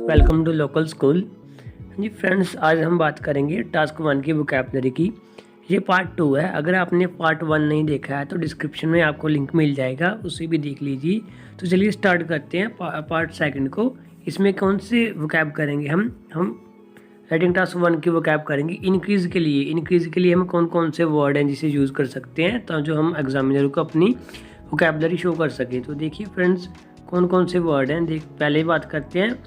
Welcome to local school. जी friends, आज हम बात करेंगे टास्क 1 की वोकैबलरी की। ये पार्ट 2 है। अगर आपने पार्ट 1 नहीं देखा है तो डिस्क्रिप्शन में आपको लिंक मिल जाएगा, उसे भी देख लीजिए। तो चलिए स्टार्ट करते हैं पार्ट सेकंड को। इसमें कौन से वोकैब करेंगे हम राइटिंग टास्क 1 की वोकैब करेंगे इंक्रीज़ के लिए। इंक्रीज़ के लिए हम कौन कौन से वर्ड हैं जिसे यूज़ कर सकते हैं तो जो हम एग्जामिनर को अपनी वोकैबलरी शो कर सकें। तो देखिए फ्रेंड्स, कौन कौन से वर्ड हैं। पहले बात करते हैं,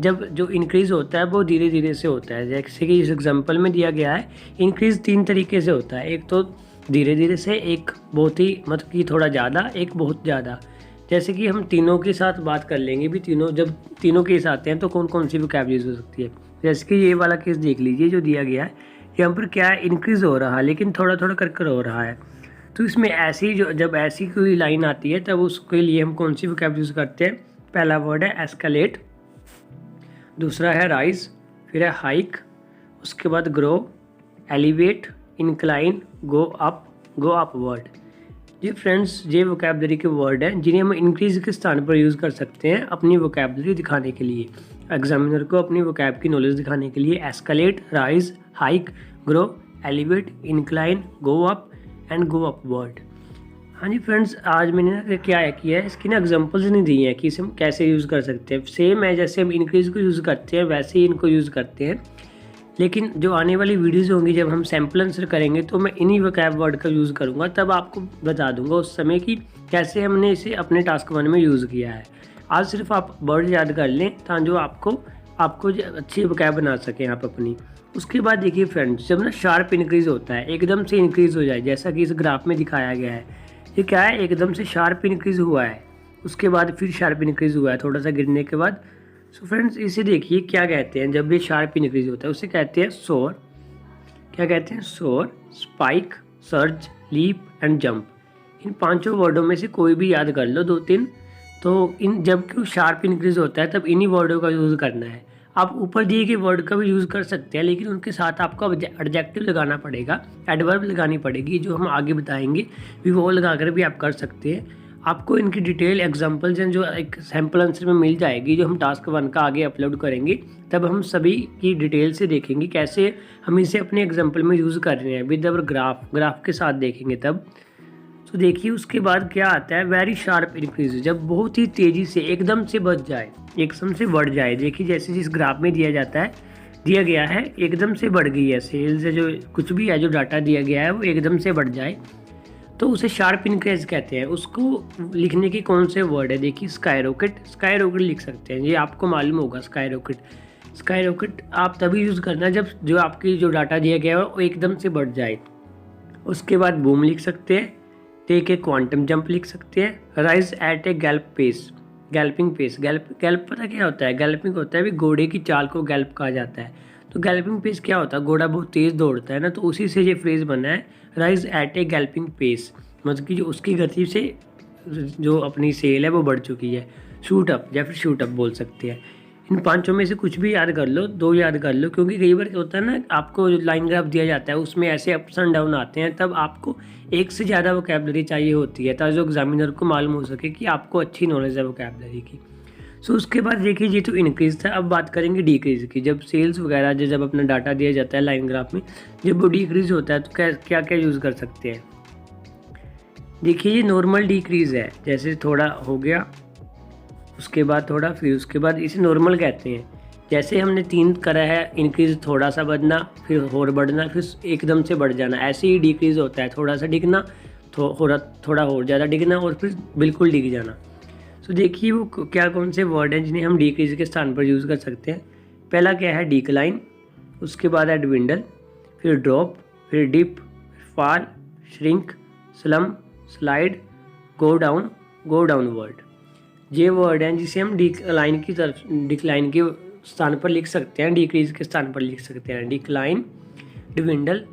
जब जो इंक्रीज़ होता है वो धीरे धीरे से होता है। जैसे कि इस एग्जांपल में दिया गया है, इंक्रीज़ 3 तरीके से होता है। एक तो धीरे धीरे से, एक बहुत ही मतलब कि थोड़ा ज़्यादा, एक बहुत ज़्यादा। जैसे कि हम तीनों के साथ बात कर लेंगे भी, जब तीनों केस आते हैं तो कौन कौन सी वोकैब यूज़ हो सकती है। जैसे कि ये वाला केस देख लीजिए जो दिया गया है, यहाँ पर क्या है, इंक्रीज़ हो रहा है लेकिन थोड़ा थोड़ा कर हो रहा है। तो इसमें ऐसी जब ऐसी कोई लाइन आती है तब उसके लिए हम कौन सी वोकैब यूज़ करते हैं। पहला वर्ड है एस्केलेट, दूसरा है राइज, फिर है हाइक, उसके बाद ग्रो, एलिवेट, इंक्लाइन, गो अपवर्ड। ये फ्रेंड्स, ये वोकैबलरी के वर्ड हैं जिन्हें हम इंक्रीज़ के स्थान पर यूज़ कर सकते हैं अपनी वोकैबलरी दिखाने के लिए, एग्जामिनर को अपनी वोकैब की नॉलेज दिखाने के लिए। Escalate, rise, hike, grow, elevate, incline, go up and go upward. हाँ जी फ्रेंड्स, आज मैंने ना क्या किया है, इसकी ना एग्जांपल्स नहीं दी हैं कि इसे हम कैसे यूज़ कर सकते हैं। सेम है जैसे हम इंक्रीज़ को यूज़ करते हैं वैसे ही इनको यूज़ करते हैं। लेकिन जो आने वाली वीडियोज़ होंगी जब हम सैम्पल आंसर करेंगे तो मैं इन्हीं वोकैब वर्ड का यूज़ करूँगा, तब आपको बता दूँगा उस समय कि कैसे हमने इसे अपने टास्क 1 में यूज़ किया है। आज सिर्फ आप वर्ड याद कर लें ताकि आपको अच्छी वोकैब बना सकें आप अपनी। उसके बाद देखिए फ्रेंड्स, जब ना शार्प इंक्रीज़ होता है, एकदम से इंक्रीज़ हो जाए, जैसा कि इस ग्राफ में दिखाया गया है, ये क्या है, एकदम से शार्प इंक्रीज़ हुआ है, उसके बाद फिर शार्प इंक्रीज़ हुआ है थोड़ा सा गिरने के बाद। सो फ्रेंड्स, इसे देखिए क्या कहते हैं जब ये शार्प इंक्रीज़ होता है, उसे कहते हैं सोर। क्या कहते हैं? Soar, spike, surge, leap and jump. इन पांचों वर्डों में से कोई भी याद कर लो 2-3। तो जब क्यों शार्प इंक्रीज़ होता है तब इन्हीं वर्डों का यूज़ करना है। आप ऊपर दिए गए वर्ड का भी यूज़ कर सकते हैं, लेकिन उनके साथ आपको एडजेक्टिव लगाना पड़ेगा, एडवर्ब लगानी पड़ेगी, जो हम आगे बताएंगे भी वो लगा कर भी आप कर सकते हैं। आपको इनकी डिटेल एग्जांपल्स हैं जो एक सैम्पल आंसर में मिल जाएगी, जो हम टास्क 1 का आगे अपलोड करेंगे तब हम सभी की डिटेल से देखेंगे कैसे हम इसे अपने एग्जांपल में यूज़ कर रहे हैं विद अवर ग्राफ के साथ देखेंगे तब। तो देखिए उसके बाद क्या आता है, वेरी शार्प इंक्रीज, जब बहुत ही तेज़ी से एकदम से बढ़ जाए, एकदम से बढ़ जाए। देखिए जैसे जिस ग्राफ में दिया गया है एकदम से बढ़ गई है सेल्स, जो कुछ भी है जो डाटा दिया गया है वो एकदम से बढ़ जाए तो उसे शार्प इंक्रीज कहते हैं। उसको लिखने के कौन से वर्ड है, देखिए स्काई रॉकेट लिख सकते हैं, ये आपको मालूम होगा। स्काई रॉकेट आप तभी यूज़ करना जब जो आपकी जो डाटा दिया गया है वो एकदम से बढ़ जाए। उसके बाद बूम लिख सकते हैं, टेक ए क्वांटम जंप लिख सकते हैं, राइज एट ए गैल्पिंग पेस। गैल्प पता क्या होता है? गैल्पिंग होता है भी घोड़े की चाल को गैल्प कहा जाता है। तो गैल्पिंग पेस क्या होता है? घोड़ा बहुत तेज़ दौड़ता है ना, तो उसी से ये फ्रेज बना है, राइज एट ए गैल्पिंग पेस, मतलब कि जो उसकी गति से जो अपनी सेल है वो बढ़ चुकी है। शूट अप या फिर शूट अप बोल सकते हैं। इन पांचों में से कुछ भी याद कर लो, 2 याद कर लो, क्योंकि कई बार क्या होता है ना, आपको जो लाइन ग्राफ दिया जाता है उसमें ऐसे अप्स एंड डाउन आते हैं, तब आपको एक से ज़्यादा वोकैबलरी चाहिए होती है ताकि जो एग्जामिनर को मालूम हो सके कि आपको अच्छी नॉलेज है वोकैबलरी की। सो उसके बाद देखिए ये तो इंक्रीज था। अब बात करेंगे डिक्रीज की। जब सेल्स वगैरह जब अपना डाटा दिया जाता है लाइन ग्राफ में, जब वो डिक्रीज होता है तो क्या क्या यूज़ कर सकते हैं। देखिए ये नॉर्मल डिक्रीज है, जैसे थोड़ा हो गया उसके बाद थोड़ा, फिर उसके बाद इसे नॉर्मल कहते हैं। जैसे हमने 3 करा है, इंक्रीज थोड़ा सा बढ़ना, फिर और बढ़ना, फिर एकदम से बढ़ जाना, ऐसे ही डिक्रीज होता है, थोड़ा सा डिगना, थोड़ा और ज़्यादा डिगना और फिर बिल्कुल डिग जाना। तो देखिए वो क्या कौन से वर्ड हैं जिन्हें हम डिक्रीज के स्थान पर यूज़ कर सकते हैं। पहला क्या है? डिक्लाइन, उसके बाद है डिविंडल, फिर ड्रॉप, फिर dip, fall, shrink, slump, slide, go downward. ये वर्ड हैं जिसे हम डिक्लाइन के स्थान पर लिख सकते हैं, डिक्रीज के स्थान पर लिख सकते हैं। Decline, dwindle,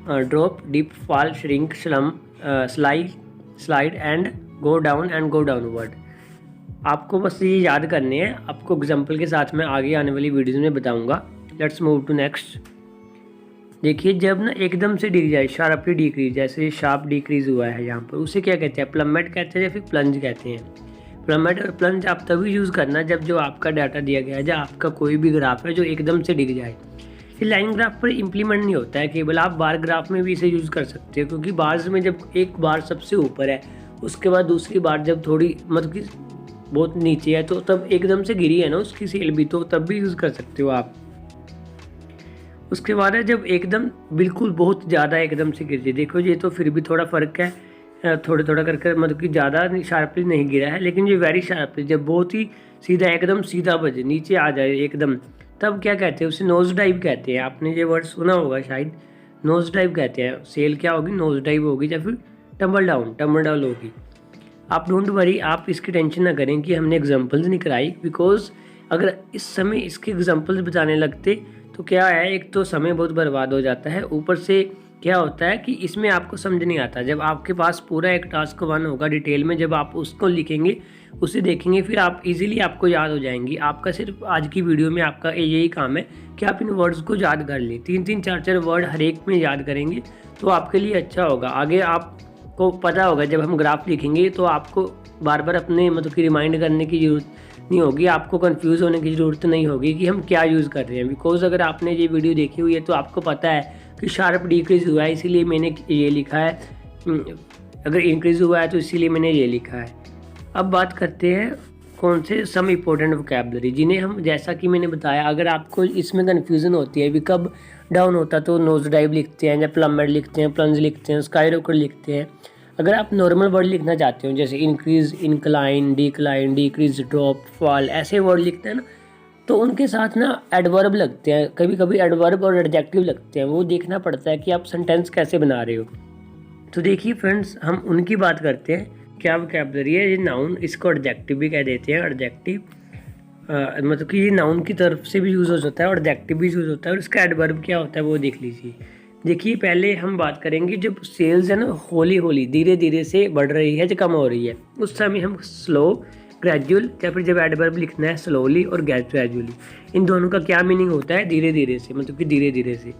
drop, dip, fall, shrink, slump, slide and go downward. आपको बस ये याद करने हैं, आपको एग्जाम्पल के साथ मैं आगे आने वाली वीडियोज़ में बताऊंगा। Let's move to next. देखिए जब ना एकदम से डिग जाए, शार्पली डिक्रीज, जैसे शार्प डिक्रीज हुआ है यहाँ पर, उसे क्या कहते हैं? प्लमेट कहते हैं या फिर प्लंज कहते हैं। प्लमेट और प्लंज आप तभी यूज़ करना जब जो आपका डाटा दिया गया है, जब आपका कोई भी ग्राफ है जो एकदम से डिग जाए। ये लाइन ग्राफ पर इम्प्लीमेंट नहीं होता है केवल, आप बार ग्राफ में भी इसे यूज़ कर सकते हो, क्योंकि बार्स में जब एक बार सबसे ऊपर है उसके बाद दूसरी बार जब थोड़ी मतलब कि बहुत नीचे है तो तब एकदम से गिरी है ना उसकी सेल भी, तो तब भी यूज़ कर सकते हो आप। उसके बाद है जब एकदम बिल्कुल बहुत ज़्यादा एकदम से गिर जाए, देखो ये तो फिर भी थोड़ा फ़र्क है, थोड़ा थोड़ा करके मतलब कि ज़्यादा शार्पली नहीं गिरा है, लेकिन ये वेरी शार्पली जब बहुत ही सीधा एकदम सीधा बजे नीचे आ जाए एकदम, तब क्या कहते हैं उसे नोज डाइव कहते हैं। आपने ये वर्ड सुना होगा शायद, नोज डाइव कहते हैं। सेल क्या होगी, नोज डाइव होगी या फिर टम्बल डाउन होगी। आप डोंट वरी, आप इसकी टेंशन ना करें कि हमने एग्जांपल्स नहीं कराई, बिकॉज अगर इस समय इसके एग्जांपल्स बताने लगते तो क्या है, एक तो समय बहुत बर्बाद हो जाता है, ऊपर से क्या होता है कि इसमें आपको समझ नहीं आता। जब आपके पास पूरा एक टास्क 1 होगा डिटेल में, जब आप उसको लिखेंगे उसे देखेंगे फिर आप इजीली आपको याद हो जाएंगी। आपका सिर्फ आज की वीडियो में आपका यही काम है कि आप इन वर्ड्स को याद कर लें, 3-3 4-4 वर्ड हर एक में याद करेंगे तो आपके लिए अच्छा होगा। आगे आपको पता होगा जब हम ग्राफ लिखेंगे तो आपको बार बार अपने मतलब कि रिमाइंड करने की ज़रूरत नहीं होगी, आपको कंफ्यूज होने की ज़रूरत नहीं होगी कि हम क्या यूज़ कर रहे हैं। बिकॉज अगर आपने ये वीडियो देखी हुई है तो आपको पता है कि शार्प डिक्रीज़ हुआ है इसीलिए मैंने ये लिखा है, अगर इंक्रीज़ हुआ है तो इसीलिए मैंने ये लिखा है। अब बात करते हैं कौन से सम इम्पोर्टेंट वोकैबुलरी जिन्हें हम, जैसा कि मैंने बताया, अगर आपको इसमें कन्फ्यूज़न होती है भी कब डाउन होता तो नोज डाइव लिखते हैं या प्लमेट लिखते हैं, प्लंज लिखते हैं, स्काई रॉकेट लिखते हैं। अगर आप नॉर्मल वर्ड लिखना चाहते हो जैसे increase, incline, decrease, drop, fall, ऐसे वर्ड लिखते हैं ना, तो उनके साथ ना एडवर्ब लगते हैं, कभी कभी एडवर्ब और एडजेक्टिव लगते हैं। वो देखना पड़ता है कि आप सेंटेंस कैसे बना रहे हो। तो देखिए फ्रेंड्स, हम उनकी बात करते हैं। क्या वोकैबुलरी है, ये नाउन, इसको एडजेक्टिव भी कह देते हैं। एडजेक्टिव मतलब कि ये नाउन की तरफ से भी यूज़ होता है और एडजेक्टिव भी यूज़ होता है, और इसका एडवर्ब क्या होता है वो देख लीजिए। देखिए पहले हम बात करेंगे जब सेल्स है ना हौली धीरे धीरे से बढ़ रही है या कम हो रही है, उस समय हम स्लो, ग्रेजुअल, या फिर जब एडवर्ब लिखना है स्लोली और ग्रेजुअली, इन दोनों का क्या मीनिंग होता है, धीरे धीरे से, मतलब कि धीरे धीरे से।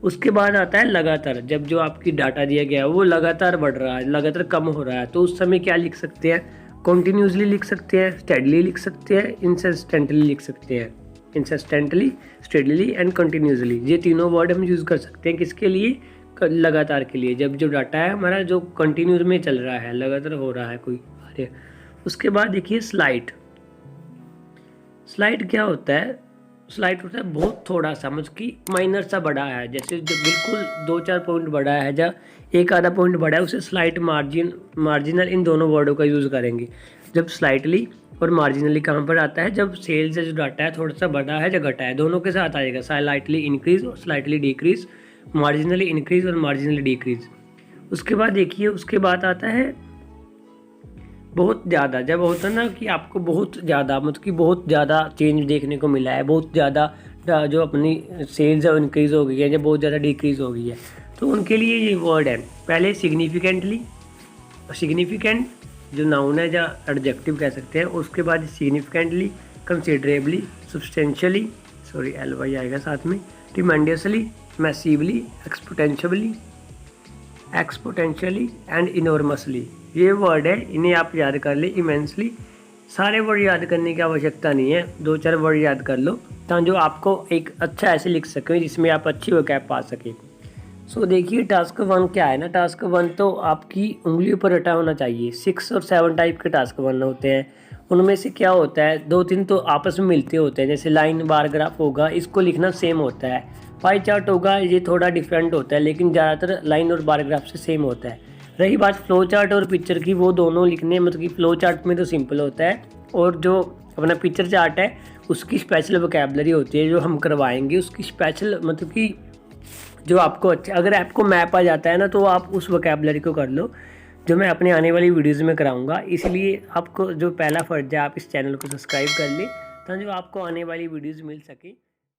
उसके बाद आता है लगातार, जब जो आपकी डाटा दिया गया है वो लगातार बढ़ रहा है, लगातार कम हो रहा है, तो उस समय क्या लिख सकते हैं, कॉन्टीन्यूसली लिख सकते हैं, स्टेडली लिख सकते हैं, इंसिस्टेंटली लिख सकते हैं। इंसिस्टेंटली, स्टेडली एंड कंटिन्यूसली, ये तीनों वर्ड हम यूज़ कर सकते हैं किसके लिए, लगातार के लिए, जब जो डाटा है हमारा जो कंटिन्यूस में चल रहा है, लगातार हो रहा है कोई कार्य। उसके बाद देखिए स्लाइट। स्लाइट क्या होता है, स्लाइट होता है बहुत थोड़ा सा, मतलब कि माइनर सा बढ़ा है, जैसे जो बिल्कुल 2-4 पॉइंट बढ़ा है या एक आधा पॉइंट बढ़ा है उसे स्लाइट, मार्जिनल, इन दोनों वर्डों का यूज़ करेंगे। जब स्लाइटली और मार्जिनली कहाँ पर आता है, जब सेल्स जो डाटा है थोड़ा सा बढ़ा है या घटा है, दोनों के साथ आएगा। स्लाइटली इंक्रीज और स्लाइटली डिक्रीज, मार्जिनली इंक्रीज और मार्जिनली डिक्रीज। उसके बाद देखिए, उसके बाद आता है बहुत ज़्यादा। जब होता है ना कि आपको बहुत ज़्यादा, मतलब कि बहुत ज़्यादा चेंज देखने को मिला है, बहुत ज़्यादा जो अपनी सेल्स है इंक्रीज़ हो गई है या बहुत ज़्यादा डिक्रीज़ हो गई है, तो उनके लिए ये वर्ड है। पहले सिग्निफिकेंटली, सिग्निफिकेंट जो नाउन है या एडजेक्टिव कह सकते हैं, उसके बाद significantly, considerably, substantially, sorry LY आएगा साथ में, ट्रिमेंडसली, मैसिवली, एक्सपोटेंशियली एंड इनॉर्मसली, ये वर्ड है, इन्हें आप याद कर ले। इमेंसली, सारे वर्ड याद करने की आवश्यकता नहीं है, 2-4 वर्ड याद कर लो ताकि जो आपको एक अच्छा ऐसे लिख सकें जिसमें आप अच्छी वोकैब पा सकें। सो देखिए टास्क 1 क्या है ना, टास्क 1 तो आपकी उंगलियों पर रटा होना चाहिए। 6 और 7 टाइप के टास्क 1 होते हैं, उनमें से क्या होता है 2-3 तो आपस में मिलते होते हैं, जैसे लाइन बार ग्राफ होगा, इसको लिखना सेम होता है। पाई चार्ट होगा, ये थोड़ा डिफरेंट होता है, लेकिन ज़्यादातर लाइन और बार ग्राफ से सेम होता है। रही बात फ्लो चार्ट और पिक्चर की, वो दोनों लिखने, मतलब कि फ्लो चार्ट में तो सिंपल होता है, और जो अपना पिक्चर चार्ट है उसकी स्पेशल वोकैबुलरी होती है जो हम करवाएंगे, उसकी स्पेशल, मतलब कि जो आपको अच्छा, अगर आपको मैप आ जाता है ना तो आप उस वोकैबुलरी को कर लो, जो मैं अपने आने वाली वीडियोज़ में कराऊंगा। इसलिए आपको जो पहला फ़र्ज़ है, आप इस चैनल को सब्सक्राइब कर लें ताकि आपको आने वाली वीडियोज़ मिल सके।